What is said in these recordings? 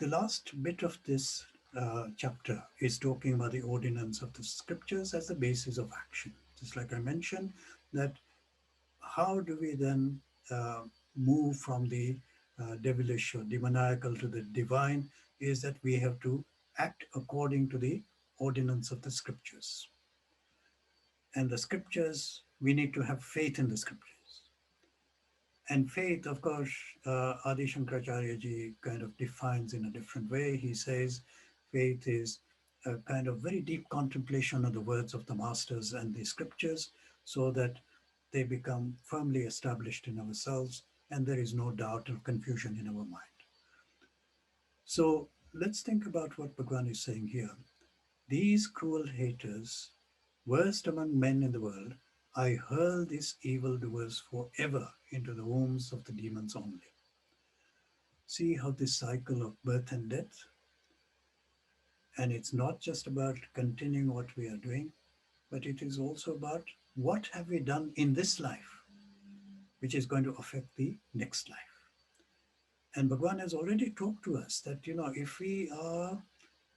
The last bit of this chapter is talking about the ordinance of the scriptures as the basis of action. Just like I mentioned, that how do we then uh, move from the devilish or demoniacal to the divine is that we have to act according to the ordinance of the scriptures. And the scriptures, we need to have faith in the scriptures. And faith, of course, Adi Shankaracharya ji kind of defines in a different way. He says faith is a kind of very deep contemplation of the words of the masters and the scriptures so that they become firmly established in ourselves and there is no doubt or confusion in our mind. So let's think about what Bhagwan is saying here. These cruel haters, worst among men in the world, I hurl these evildoers forever into the wombs of the demons only. See how this cycle of birth and death, and it's not just about continuing what we are doing, but it is also about what have we done in this life, which is going to affect the next life. And Bhagwan has already talked to us that, if we are,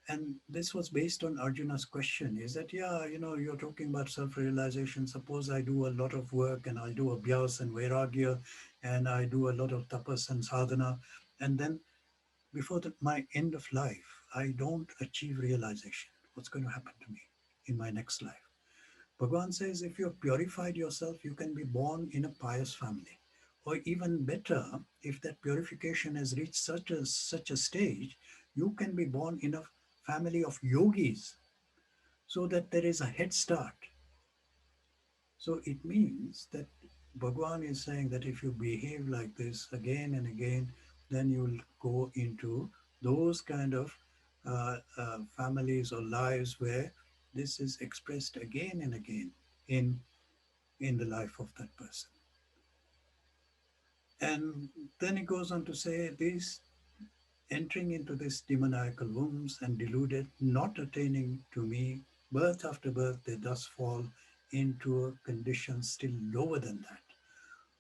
and this was based on Arjuna's question, is that, yeah, you're talking about self-realization. Suppose I do a lot of work and I do abhyas and vairagya and I do a lot of tapas and sadhana. And then before my end of life, I don't achieve realization. What's going to happen to me in my next life? Bhagavan says if you have purified yourself, you can be born in a pious family. Or even better, if that purification has reached such a stage, you can be born in a family of yogis so that there is a head start. So it means that Bhagwan is saying that if you behave like this again and again, then you'll go into those kind of families or lives where this is expressed again and again in in the life of that person. And then he goes on to say these entering into this demoniacal wombs and deluded, not attaining to me, birth after birth, they thus fall into a condition still lower than that.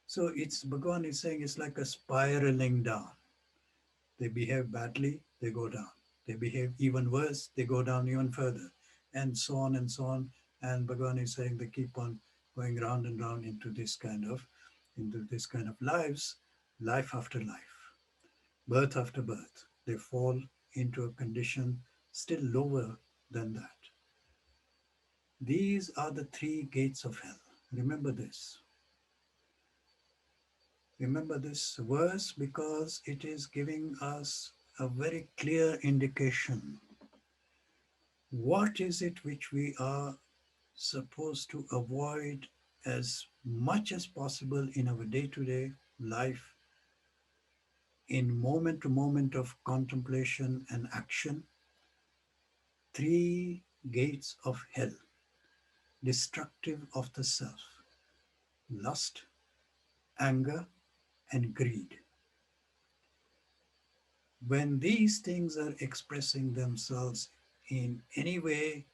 So it's Bhagavan is saying it's like a spiraling down. They behave badly, they go down. They behave even worse, they go down even further, and so on and so on. And Bhagavan is saying they keep on going round and round into this kind of lives, life after life, birth after birth. They fall into a condition still lower than that. These are the three gates of hell. Remember this. Remember this verse because it is giving us a very clear indication. What is it which we are supposed to avoid as much as possible in our day to day life, in moment to moment of contemplation and action? Three gates of hell, destructive of the self: lust, anger, and greed. When these things are expressing themselves in any way,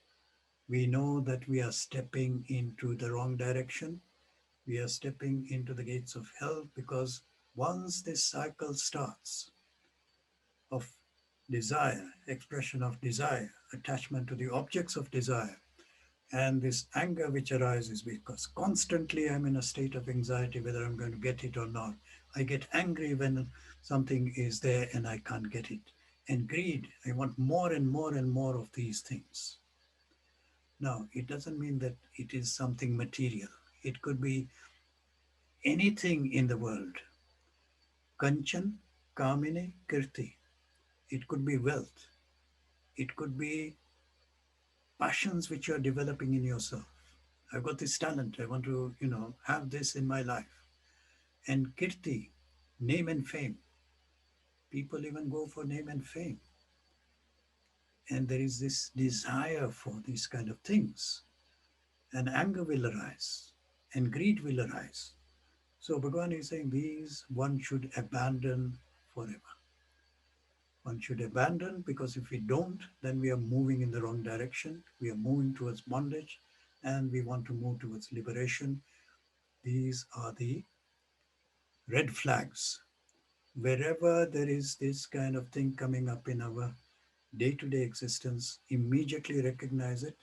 we know that we are stepping into the wrong direction. We are stepping into the gates of hell because once this cycle starts of desire, expression of desire, attachment to the objects of desire, and this anger which arises because constantly I'm in a state of anxiety whether I'm going to get it or not. I get angry when something is there and I can't get it. And greed, I want more and more and more of these things. Now, it doesn't mean that it is something material. It could be anything in the world. Kanchan, Kamini, Kirti. It could be wealth. It could be passions which you are developing in yourself. I've got this talent. I want to, have this in my life. And Kirti, name and fame. People even go for name and fame. And there is this desire for these kind of things. And anger will arise. And greed will arise. So Bhagavan is saying these one should abandon forever. One should abandon because if we don't, then we are moving in the wrong direction. We are moving towards bondage and we want to move towards liberation. These are the red flags. Wherever there is this kind of thing coming up in our day to day existence, immediately recognize it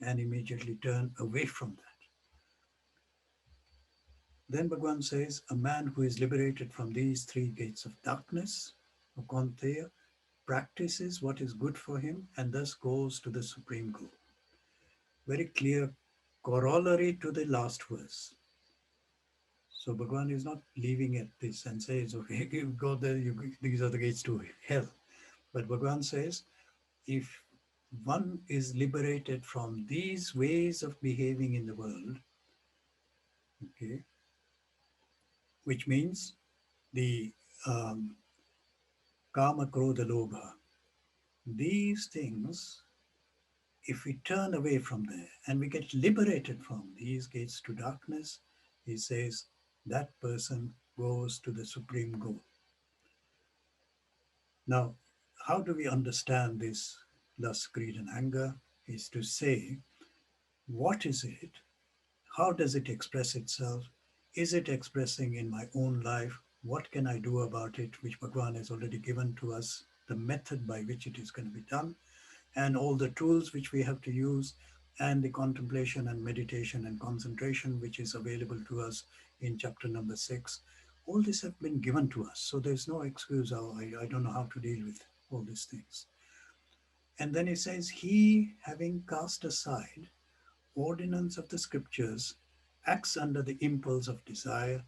and immediately turn away from that. Then Bhagwan says, a man who is liberated from these three gates of darkness, Akanteya, practices what is good for him and thus goes to the supreme goal. Very clear corollary to the last verse. So Bhagwan is not leaving at this and says, okay, you go there, these are the gates to hell. But Bhagwan says, if one is liberated from these ways of behaving in the world, okay, which means the um, kama, krodha, lobha, these things, if we turn away from there and we get liberated from these gates to darkness, he says that person goes to the supreme goal. Now, how do we understand this lust, greed, and anger? Is to say, what is it? How does it express itself? Is it expressing in my own life? What can I do about it? Which Bhagwan has already given to us, the method by which it is going to be done, and all the tools which we have to use, and the contemplation and meditation and concentration which is available to us in chapter number 6. All this have been given to us. So there's no excuse. Oh, I don't know how to deal with all these things. And then he says, he having cast aside ordinance of the scriptures, acts under the impulse of desire,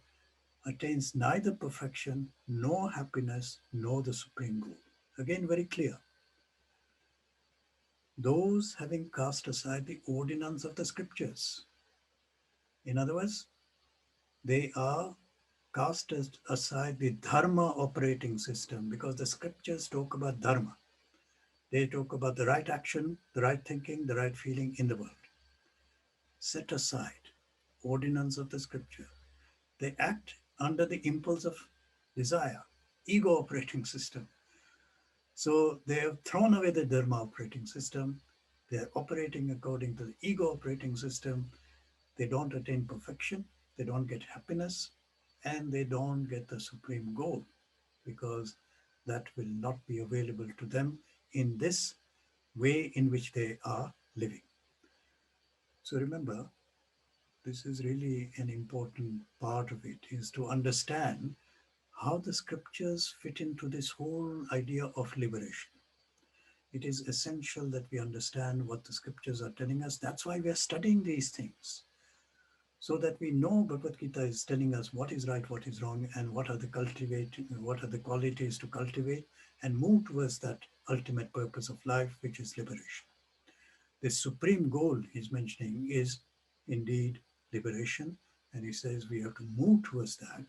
attains neither perfection nor happiness nor the supreme goal. Again, very clear. Those having cast aside the ordinance of the scriptures. In other words, they are cast aside the dharma operating system, because the scriptures talk about dharma. They talk about the right action, the right thinking, the right feeling in the world. Set aside ordinance of the scripture. They act under the impulse of desire, ego operating system. So they have thrown away the dharma operating system. They are operating according to the ego operating system. They don't attain perfection. They don't get happiness, and they don't get the supreme goal, because that will not be available to them in this way in which they are living. So remember, this is really an important part of it, is to understand how the scriptures fit into this whole idea of liberation. It is essential that we understand what the scriptures are telling us. That's why we are studying these things, so that we know Bhagavad Gita is telling us what is right, what is wrong, and what are the qualities to cultivate and move towards that ultimate purpose of life, which is liberation. The supreme goal he's mentioning is indeed liberation, and he says we have to move towards that.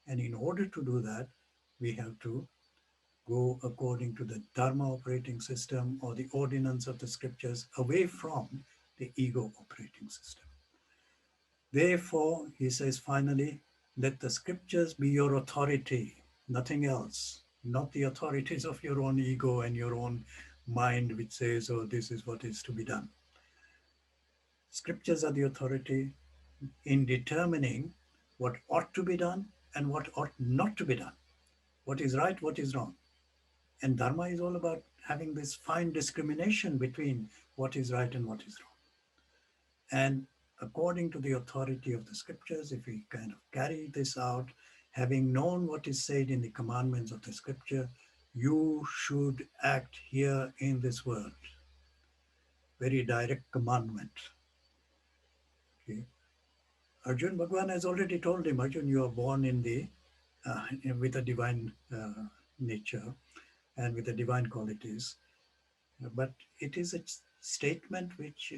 And in order to do that, we have to go according to the Dharma operating system or the ordinance of the scriptures, away from the ego operating system. Therefore, he says finally, let the scriptures be your authority, nothing else, not the authorities of your own ego and your own mind, which says, oh, this is what is to be done. Scriptures are the authority in determining what ought to be done and what ought not to be done, what is right, what is wrong. And Dharma is all about having this fine discrimination between what is right and what is wrong. And according to the authority of the scriptures, if we kind of carry this out, having known what is said in the commandments of the scripture, you should act here in this world. Very direct commandment. Okay. Arjun, Bhagwan has already told him, Arjun, you are born in the with a divine nature and with the divine qualities. But it is a statement which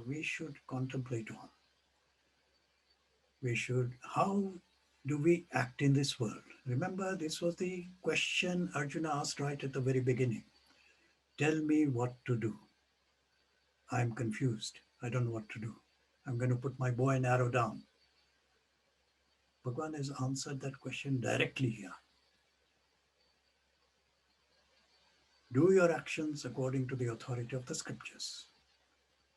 we should contemplate on. We should, how do we act in this world? Remember, this was the question Arjuna asked right at the very beginning. Tell me what to do. I'm confused. I don't know what to do. I'm going to put my bow and arrow down. Bhagwan has answered that question directly here. Do your actions according to the authority of the scriptures,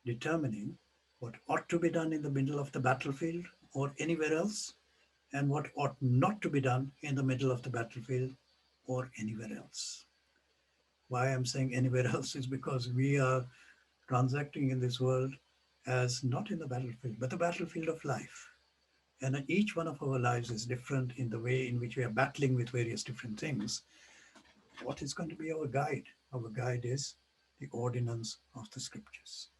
determining what ought to be done in the middle of the battlefield or anywhere else, and what ought not to be done in the middle of the battlefield or anywhere else. Why I'm saying anywhere else is because we are transacting in this world as not in the battlefield, but the battlefield of life. And each one of our lives is different in the way in which we are battling with various different things. What is going to be our guide? Our guide is the ordinance of the scriptures.